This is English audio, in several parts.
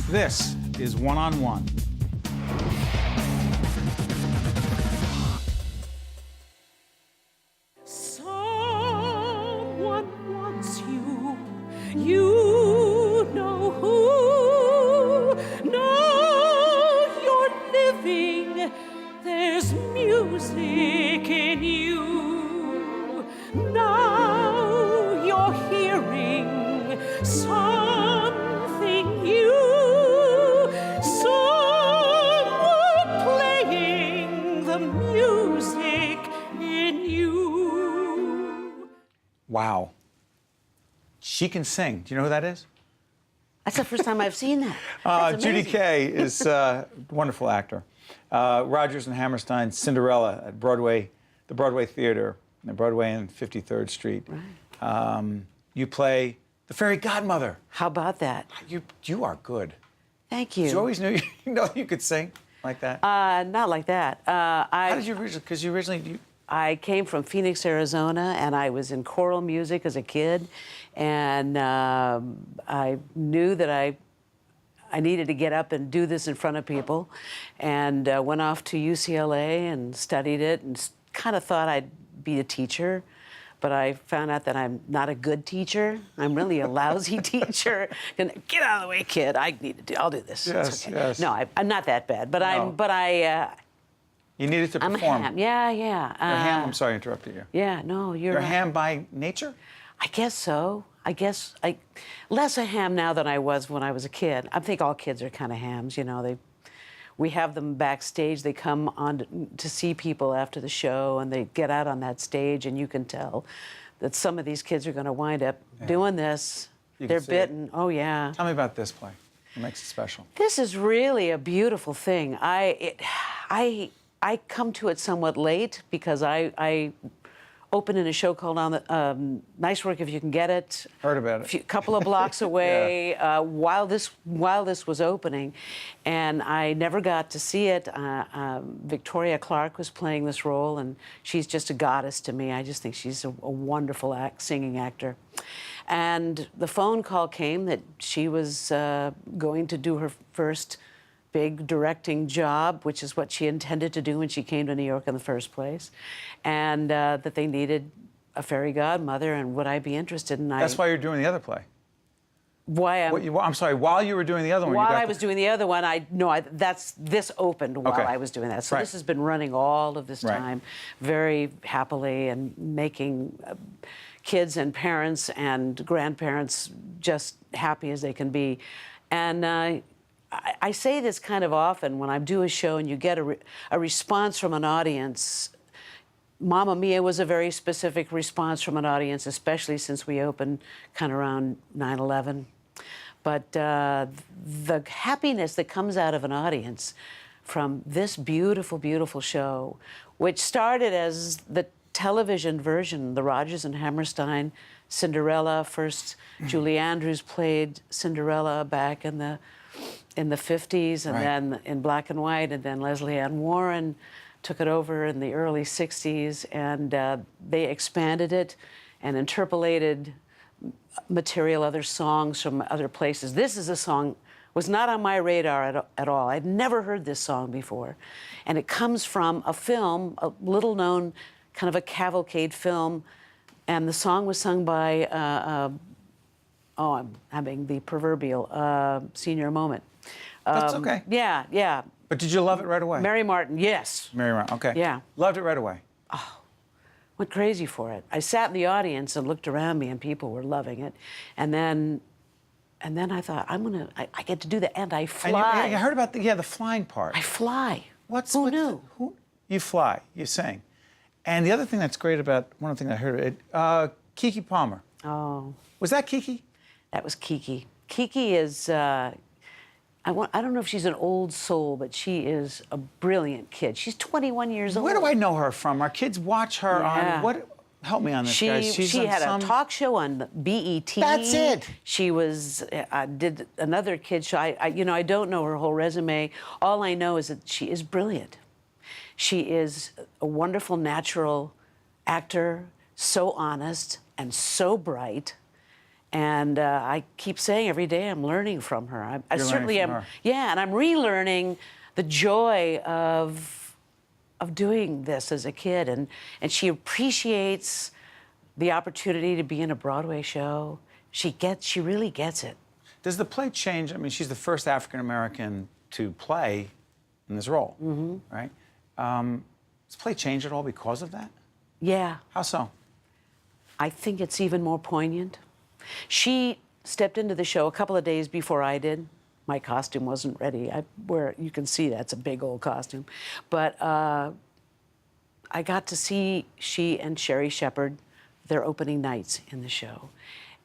This is One-on-One. Someone wants you, you know who. Know you're living, there's music in you. Now you're hearing something new. Someone playing the music in you. Wow. She can sing. Do you know who that is? That's the first time I've seen that. That's Judy amazing. Kaye is a wonderful actor. Rodgers and Hammerstein, Cinderella at Broadway, the Broadway Theater, Broadway and 53rd Street. Right. You play the fairy-godmother. How about that? You are good. Thank you. Did you always knew you could sing like that? Not like that. How did you originally? Because you originally. I came from Phoenix, Arizona, and I was in choral music as a kid, and I knew that I needed to get up and do this in front of people, and went off to UCLA and studied it, and kind of thought I'd be a teacher, but I found out that I'm not a good teacher. I'm really a lousy teacher. Get out of the way, kid. I'll do this. Yes, It's okay. yes. No, I'm not that bad, but No. You needed to I'm a perform. ham. Yeah. You're a ham. I'm sorry I interrupted you. Yeah, no, you're You're a right. ham by nature? I guess so. I guess less a ham now than I was when I was a kid. I think all kids are kind of hams, you know. We have them backstage. They come on to see people after the show, and they get out on that stage, and you can tell that some of these kids are going to wind up doing this. You can They're see it. bitten. Oh yeah. Tell me about this play. What makes it special? This is really a beautiful thing. I come to it somewhat late because I opened in a show called Nice Work If You Can Get It. Heard about it. Couple of blocks away while this was opening, and I never got to see it. Victoria Clark was playing this role, and she's just a goddess to me. I just think she's a wonderful singing actor. And the phone call came that she was going to do her first big directing job, which is what she intended to do when she came to New York in the first place, and that they needed a fairy godmother, and would I be interested? And That's why you're doing the other play. why I'm sorry. While you were doing the other one, while I was doing the other one, this opened while Okay. I was doing that. So Right. this has been running all of this Right. time, very happily, and making kids and parents and grandparents just happy as they can be. And I say this kind of often when I do a show and you get a response from an audience. Mamma Mia was a very specific response from an audience, especially since we opened kind of around 9/11. But the happiness that comes out of an audience from this beautiful, beautiful show, which started as the television version, the Rodgers and Hammerstein Cinderella. First, Julie Andrews played Cinderella back in the 50s, and Right. then in black and white, and then Leslie Ann Warren took it over in the early 60s, and they expanded it and interpolated material, other songs from other places. This is a song, was not on my radar at all. I'd never heard this song before. And it comes from a film, a little-known kind of a cavalcade film, and the song was sung by, I'm having the proverbial senior moment. That's okay. Yeah. But did you love it right away? Mary Martin, yes. Mary Martin. Okay. Yeah. Loved it right away. Went crazy for it. I sat in the audience and looked around me, and people were loving it. And then I thought, I get to do that, and I fly. And I heard about the flying part. I fly. Who knew? You fly. You sing. And the other thing that's great about one of the things I heard, Keke Palmer. Oh, Was that Keke? that was Keke. Keke is, I don't know if she's an old soul, but she is a brilliant kid. She's 21 years old. Where do I know her from? Our kids watch her Yeah. on what? Help me on this, guys. She's She on had some... a talk show on BET. That's it. She was did another kid show. I don't know her whole resume. All I know is that she is brilliant. She is a wonderful natural actor, so honest and so bright, And I keep saying every day I'm learning from her. I You're certainly learning am. from her. Yeah, and I'm relearning the joy of doing this as a kid. And she appreciates the opportunity to be in a Broadway show. She really gets it. Does the play change? I mean, she's the first African American to play in this role, right? Does play change at all because of that? Yeah. How so? I think it's even more poignant. She stepped into the show a couple of days before I did. My costume wasn't ready. You can see that's a big old costume. But I got to see she and Sherry Shepherd, their opening nights in the show.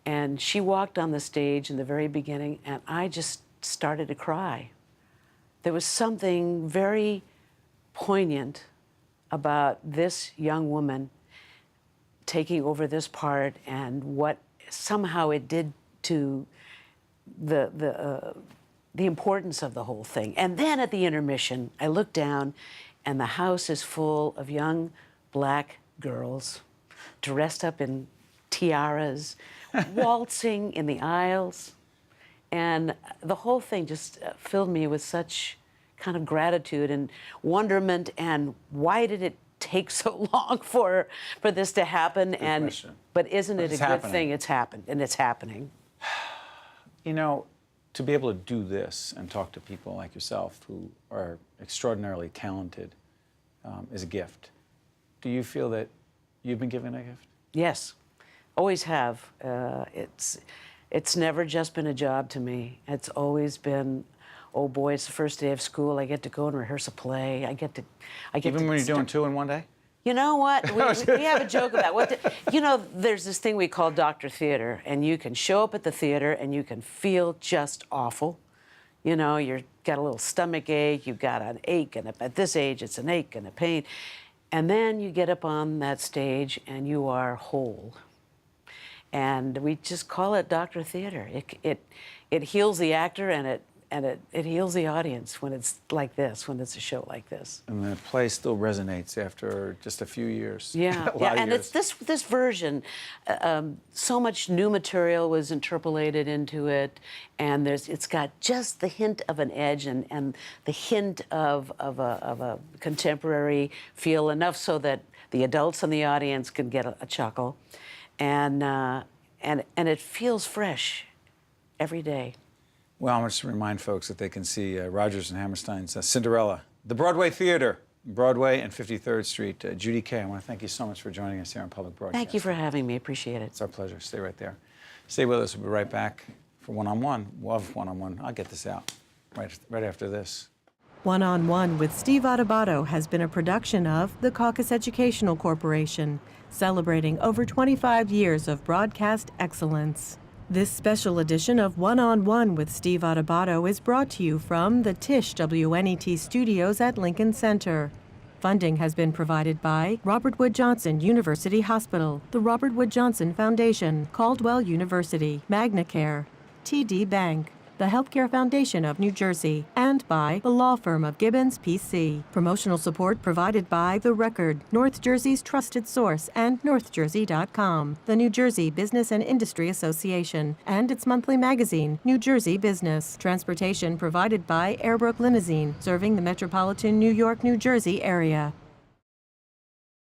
And she walked on the stage in the very beginning, and I just started to cry. There was something very poignant about this young woman taking over this part and what somehow it did to the importance of the whole thing. And then at the intermission, I looked down, and the house is full of young black girls dressed up in tiaras, waltzing in the aisles. And the whole thing just filled me with such kind of gratitude and wonderment. And why did it take so long for this to happen? Good question. But isn't it a It's good happening. thing? It's happened, and it's happening. You know, to be able to do this and talk to people like yourself who are extraordinarily talented is a gift. Do you feel that you've been given a gift? Yes, always have. It's never just been a job to me. It's always been, oh boy, it's the first day of school. I get to go and rehearse a play. I get to Even when you're doing two in one day? You know what? We have a joke about there's this thing we call Dr. Theater, and you can show up at the theater and you can feel just awful. You know, you've got a little stomach ache, you've got an ache, and at this age it's an ache and a pain. And then you get up on that stage and you are whole. And we just call it Dr. Theater. It heals the actor and it heals the audience when it's like this, when it's a show like this. And the play still resonates after just a few years. Yeah, A lot yeah, of and years. it's this version. So much new material was interpolated into it, and it's got just the hint of an edge and the hint of a contemporary feel, enough so that the adults in the audience can get a chuckle, and it feels fresh every day. Well, I want to remind folks that they can see Rodgers and Hammerstein's Cinderella, the Broadway Theater, Broadway and 53rd Street. Judy Kaye, I want to thank you so much for joining us here on Public Broadcast. Thank you for having me. Appreciate it. It's our pleasure. Stay right there. Stay with us. We'll be right back for One-on-One. We'll have One-on-One. I'll get this out right after this. One-on-One with Steve Adubato has been a production of the Caucus Educational Corporation, celebrating over 25 years of broadcast excellence. This special edition of One-on-One with Steve Adubato is brought to you from the Tisch WNET studios at Lincoln Center. Funding has been provided by Robert Wood Johnson University Hospital, the Robert Wood Johnson Foundation, Caldwell University, MagnaCare, TD Bank, the Healthcare Foundation of New Jersey, and by the law firm of Gibbons, P.C. Promotional support provided by The Record, North Jersey's trusted source, and NorthJersey.com, the New Jersey Business and Industry Association, and its monthly magazine, New Jersey Business. Transportation provided by Airbrook Limousine, serving the metropolitan New York, New Jersey area.